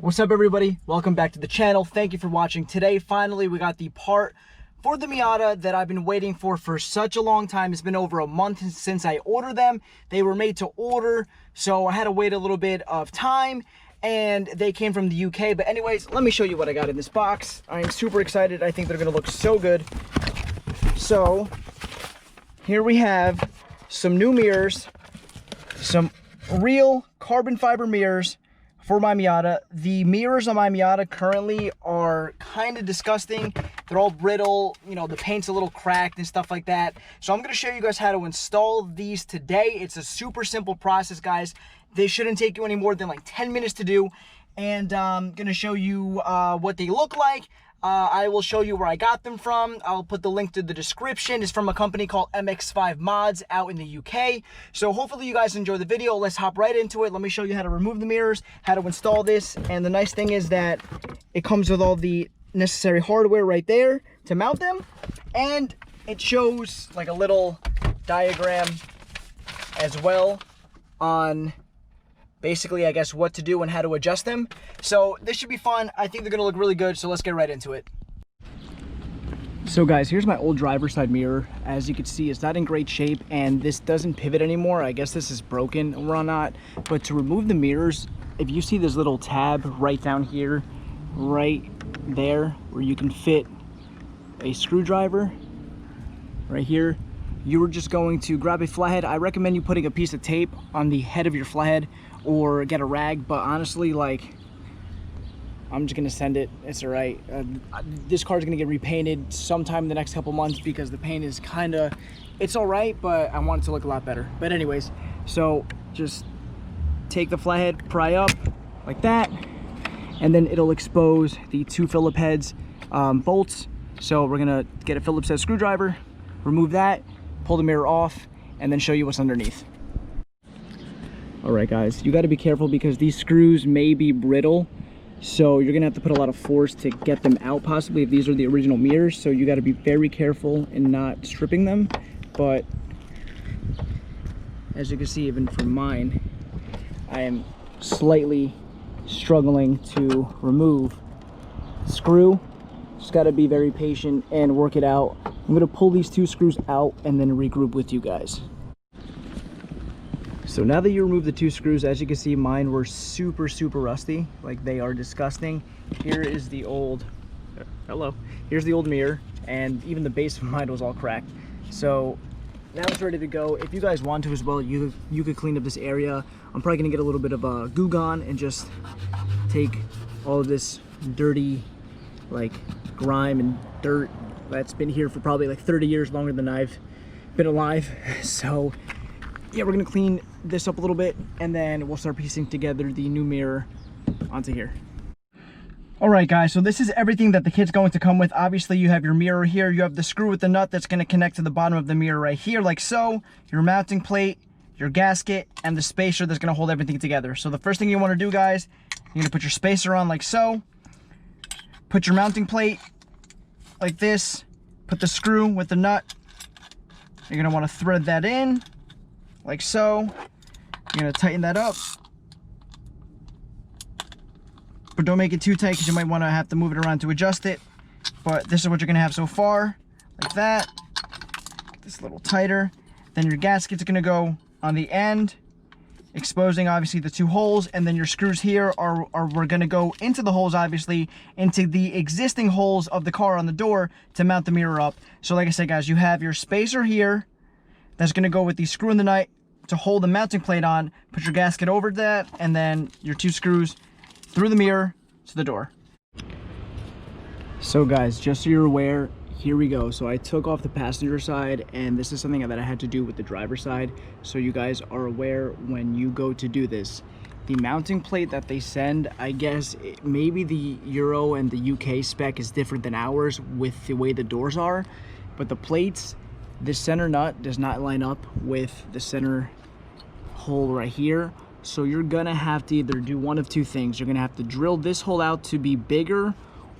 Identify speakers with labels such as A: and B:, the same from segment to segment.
A: What's up, everybody? Welcome back to the channel. Thank you for watching. Today, finally, we got the part for the Miata that I've been waiting for such a long time. It's been over a month since I ordered them. They were made to order, so I had to wait a little bit of time, and they came from the UK. But anyways, let me show you what I got in this box. I am super excited. I think they're gonna look so good. So here we have some new mirrors, some real carbon fiber mirrors for my Miata. The mirrors on my Miata currently are kind of disgusting. They're all brittle, you know, the paint's a little cracked and stuff like that. So I'm going to show you guys how to install these today. It's a super simple process, guys. They shouldn't take you any more than like 10 minutes to do. And I'm going to show you what they look like. I will show you where I got them from. I'll put the link to the description. It's from a company called MX5 Mods out in the UK. So hopefully you guys enjoy the video. Let's hop right into it. Let me show you how to remove the mirrors, how to install this. And the nice thing is that it comes with all the necessary hardware right there to mount them. And it shows like a little diagram as well on basically, I guess, what to do and how to adjust them. So this should be fun. I think they're gonna look really good, so let's get right into it. So guys, here's my old driver's side mirror. As you can see, it's not in great shape, and this doesn't pivot anymore. I guess this is broken or not. But to remove the mirrors, if you see this little tab right down here, right there, where you can fit a screwdriver, right here, you are just going to grab a flathead. I recommend you putting a piece of tape on the head of your flathead, or get a rag, but honestly, like, I'm just gonna send it. It's all right. This car's gonna get repainted sometime in the next couple months because the paint is it's all right, but I want it to look a lot better. But anyways, so just take the flathead, pry up like that, and then it'll expose the two Phillips heads bolts. So we're gonna get a Phillips head screwdriver, remove that, pull the mirror off, and then show you what's underneath. All right, guys, you got to be careful because these screws may be brittle, so you're gonna have to put a lot of force to get them out, possibly if these are the original mirrors. So you got to be very careful in not stripping them. But as you can see, even from mine, I am slightly struggling to remove the screw. Just got to be very patient and work it out. I'm gonna pull these two screws out and then regroup with you guys. So now that you remove the two screws, as you can see, mine were super rusty. Like, they are disgusting. Here is the old, here's the old mirror, and even the base of mine was all cracked. So now it's ready to go. If you guys want to as well, you could clean up this area. I'm probably gonna get a little bit of a Goo Gone and just take all of this dirty, like, grime and dirt that's been here for probably like 30 years, longer than I've been alive. So yeah, we're gonna clean this up a little bit, and then we'll start piecing together the new mirror onto here. All right, guys, so this is everything that the kit's going to come with. Obviously, you have your mirror here. You have the screw with the nut that's gonna connect to the bottom of the mirror right here, like so. Your mounting plate, your gasket, and the spacer that's gonna hold everything together. So the first thing you wanna do, guys, you're gonna put your spacer on like so. Put your mounting plate like this. Put the screw with the nut. You're gonna wanna thread that in like so. You're gonna tighten that up, but don't make it too tight because you might want to have to move it around to adjust it. But this is what you're gonna have so far, like that. Get this a little tighter. Then your gasket's gonna go on the end, exposing obviously the two holes, and then your screws here we're gonna go into the holes, obviously into the existing holes of the car on the door to mount the mirror up. So like I said, guys, you have your spacer here that's gonna go with the screw in the nut to hold the mounting plate on. Put your gasket over that, and then your two screws through the mirror to the door. So guys, just so you're aware, here we go. So I took off the passenger side, and this is something that I had to do with the driver's side. So you guys are aware when you go to do this. The mounting plate that they send, I guess maybe the Euro and the UK spec is different than ours with the way the doors are, but the plates, this center nut does not line up with the center hole right here. So you're gonna have to either do one of two things. You're gonna have to drill this hole out to be bigger,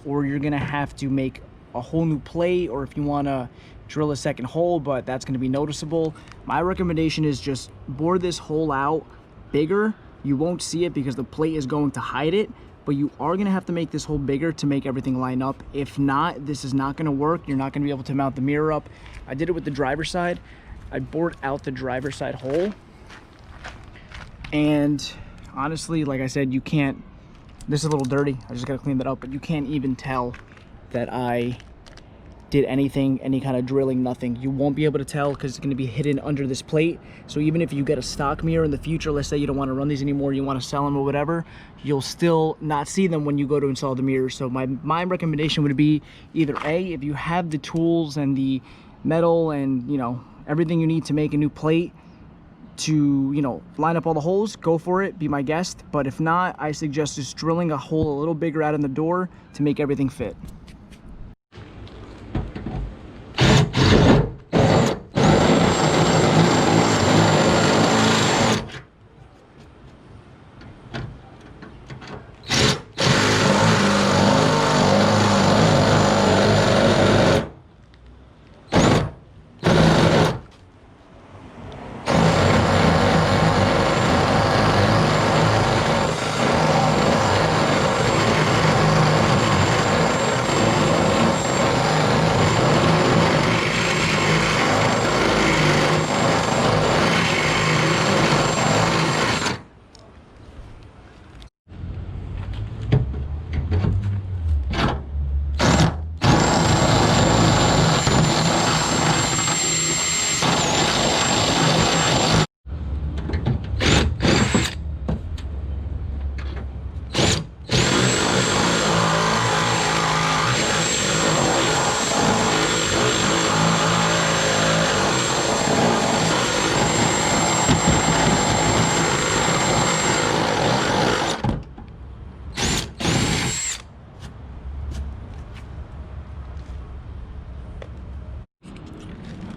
A: or you're gonna have to make a whole new plate, or if you wanna drill a second hole, but that's gonna be noticeable. My recommendation is just bore this hole out bigger. You won't see it because the plate is going to hide it, but you are gonna have to make this hole bigger to make everything line up. If not, this is not gonna work. You're not gonna be able to mount the mirror up. I did it with the driver's side. I bored out the driver's side hole, and honestly, like I said, you can't, this is a little dirty, I just gotta clean that up, but you can't even tell that I did anything, any kind of drilling, nothing. You won't be able to tell because it's going to be hidden under this plate. So even if you get a stock mirror in the future, let's say you don't want to run these anymore, you want to sell them or whatever, you'll still not see them when you go to install the mirror. So my recommendation would be either A, if you have the tools and the metal and, you know, everything you need to make a new plate to, you know, line up all the holes, go for it, be my guest. But if not, I suggest just drilling a hole a little bigger out in the door to make everything fit.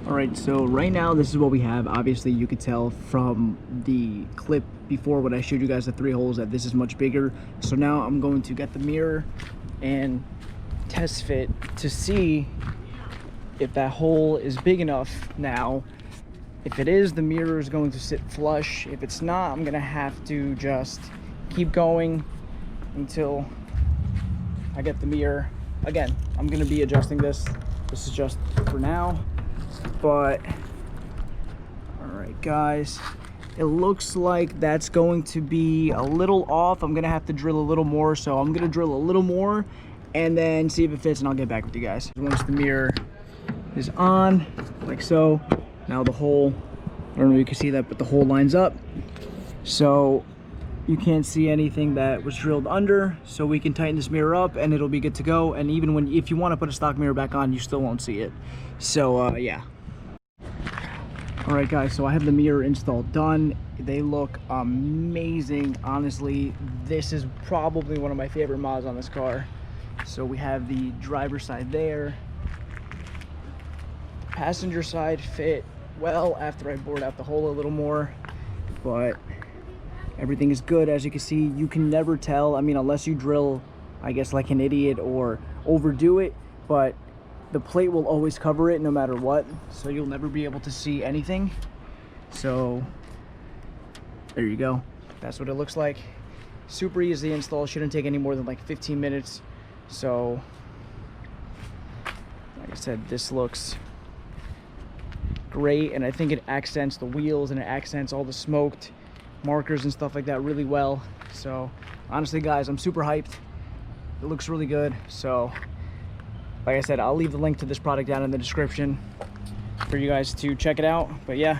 A: Alright, so right now this is what we have. Obviously you could tell from the clip before when I showed you guys the 3 holes that this is much bigger. So now I'm going to get the mirror and test fit to see if that hole is big enough now. If it is, the mirror is going to sit flush. If it's not, I'm gonna have to just keep going until I get the mirror. Again, I'm gonna be adjusting this. This is just for now. But all right guys, it looks like that's going to be a little off. I'm gonna have to drill a little more, so I'm gonna drill a little more and then see if it fits, and I'll get back with you guys. Once the mirror is on, like so, now the hole, I don't know if you can see that, but the hole lines up, so you can't see anything that was drilled under. So we can tighten this mirror up and it'll be good to go. And even if you want to put a stock mirror back on, you still won't see it. So yeah. All right guys, so I have the mirror install done. They look amazing. Honestly, this is probably one of my favorite mods on this car. So we have the driver's side there. Passenger side fit well after I bored out the hole a little more, but everything is good. As you can see, you can never tell. I mean, unless you drill, I guess, like an idiot or overdo it, but the plate will always cover it no matter what, so you'll never be able to see anything. So there you go, that's what it looks like. Super easy install, shouldn't take any more than like 15 minutes. So like I said, this looks great, and I think it accents the wheels and it accents all the smoked markers and stuff like that really well. So honestly guys, I'm super hyped. It looks really good. So like I said, I'll leave the link to this product down in the description for you guys to check it out. But yeah.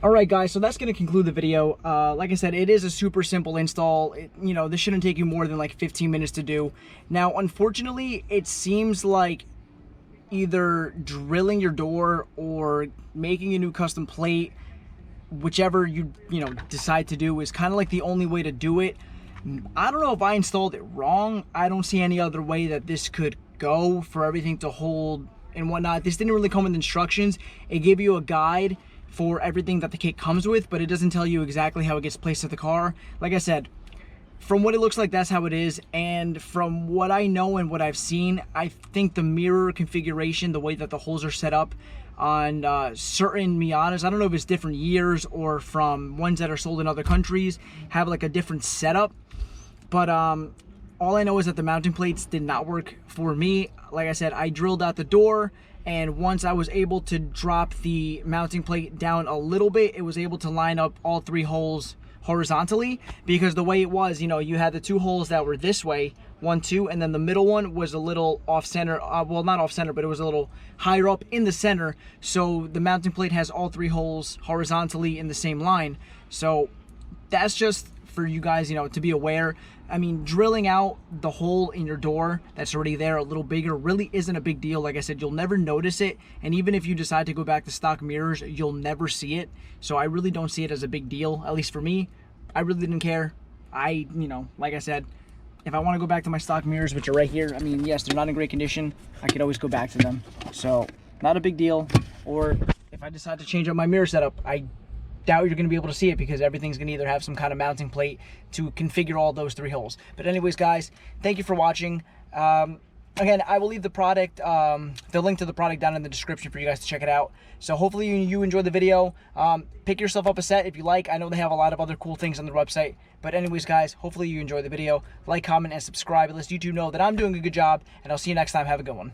A: All right guys, so that's going to conclude the video. Like I said, it is a super simple install. You know, this shouldn't take you more than like 15 minutes to do. Now unfortunately, it seems like either drilling your door or making a new custom plate, whichever you decide to do, is kind of like the only way to do it. I don't know if I installed it wrong. I don't see any other way that this could go for everything to hold and whatnot. This didn't really come with instructions. It gave you a guide for everything that the kit comes with, but it doesn't tell you exactly how it gets placed to the car. Like I said, from what it looks like, that's how it is. And from what I know and what I've seen, I think the mirror configuration, the way that the holes are set up on certain Miatas, I don't know if it's different years or from ones that are sold in other countries, have like a different setup. But all I know is that the mounting plates did not work for me. Like I said, I drilled out the door, and once I was able to drop the mounting plate down a little bit, it was able to line up all 3 holes horizontally, because the way it was, you know, you had the 2 holes that were this way, 1, 2, and then the middle one was a little off center, well, not off center, but it was a little higher up in the center, so the mounting plate has all 3 holes horizontally in the same line. So that's just for you guys, you know, to be aware. I mean, drilling out the hole in your door that's already there a little bigger really isn't a big deal. Like I said, you'll never notice it, and even if you decide to go back to stock mirrors, you'll never see it. So I really don't see it as a big deal, at least for me. I really didn't care. You know, like I said, if I want to go back to my stock mirrors, which are right here, I mean, yes, they're not in great condition, I could always go back to them. So not a big deal. Or if I decide to change up my mirror setup, I doubt you're going to be able to see it, because everything's going to either have some kind of mounting plate to configure all those 3 holes. But anyways, guys, thank you for watching. Again, I will leave the product, the link to the product down in the description for you guys to check it out. So hopefully you enjoyed the video. Pick yourself up a set if you like. I know they have a lot of other cool things on their website. But anyways, guys, hopefully you enjoyed the video. Like, comment, and subscribe. It lets YouTube know that I'm doing a good job, and I'll see you next time. Have a good one.